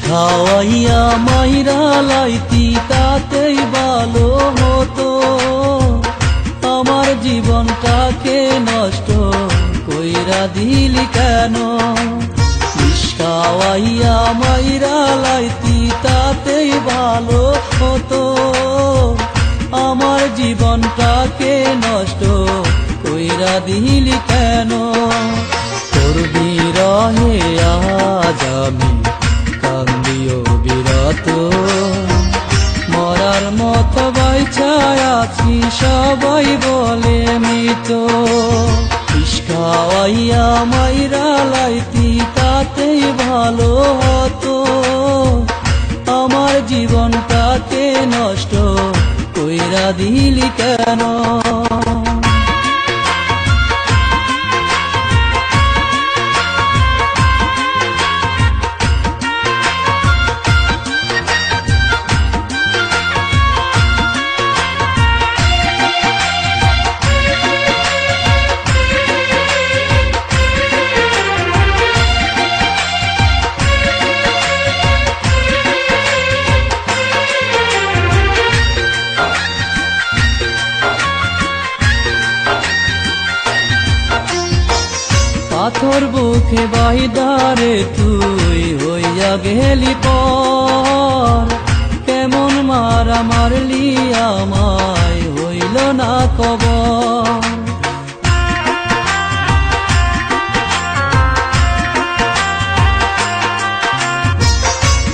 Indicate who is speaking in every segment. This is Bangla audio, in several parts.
Speaker 1: খাওয়াইয়া মাইরা লাইতি তাতেই ভালো হতো, আমার জীবনটাকে নষ্ট কইরা দিলি কেন? খাওয়াইয়া মাইরা লাইতি তাতেই ভালো হতো, আমার জীবনটাকে নষ্ট কইরা দিলি কেন? তোর বিরহে আজ আমি কান্দিও বিরত, মরার মতো বাইচায় আছি সবাই বলে মৃত। খাওয়াইয়া মাইরা লাইতি তাতেই ভালো হতো, আমার জীবনটাকে নষ্ট কইরা দিলি কেন? পাথর বুকে বাইদারে তুই হইয়া গেলি পর, কেমন মারা মারলি আমায় হইল না কবর।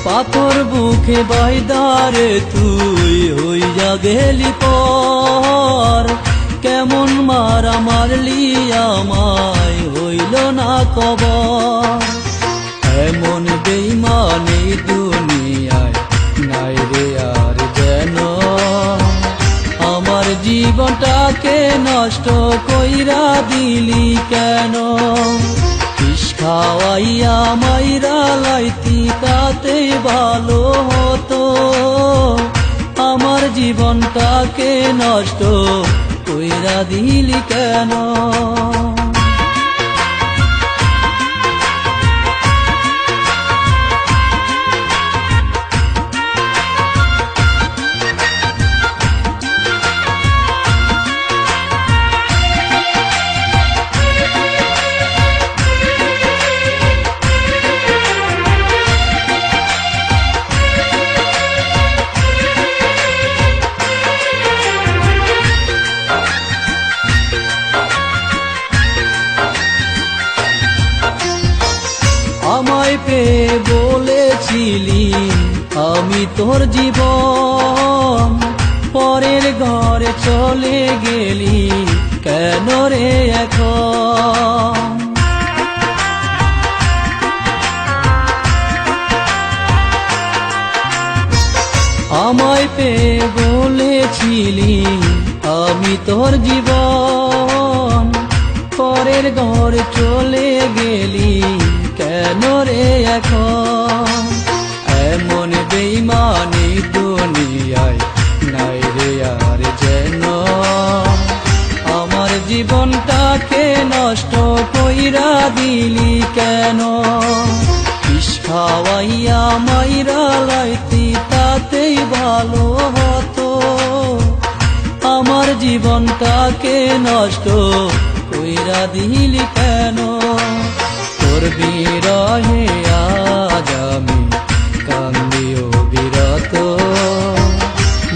Speaker 1: পাথর বুকে বাইদারে তুই হইয়া গেলি পর, কেমন মারা মারলি আমায় হইল না কবর। এমন বেঈমানি দুনিয়ায় নাই রে আর যেন, আমার জীবনটাকে নষ্ট কইরা দিলি কেন? বিষ খাওয়াইয়া মাইরা লাইতি তাতেই ভালো হতো, আমার জীবনটাকে নষ্ট কইরা দিলি কেন? আমায় পেয়ে বলেছিলি আমি তোর জীবন, পরের ঘরে চলে গেলি কেন রে এখন? আমায় পেয়ে বলেছিলি আমি তোর জীবন, পরের ঘরে চলে গেলি কেন রে এখন? এমন বেঈমানি দুনিয়ায় নাই রে আর যেন, আমার জীবনটাকে নষ্ট কইরা দিলি কেন? বিষ খাওয়াইয়া মাইরা লাইতি তাতেই ভালো হতো, আমার জীবনটাকে নষ্ট কইরা দিলি কেন? তোর বিরহে আজ আমি কান্দিও বিরত,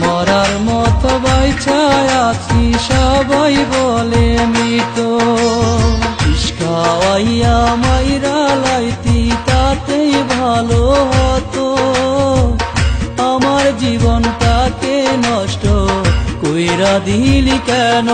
Speaker 1: মরার মতো বাইচায় আছি সবাই বলে মৃত। বিষ খাওয়াইয়া মাইরা লাইতি তাতেই ভালো হতো, আমার জীবনটাকে নষ্ট কইরা দিলি কেন?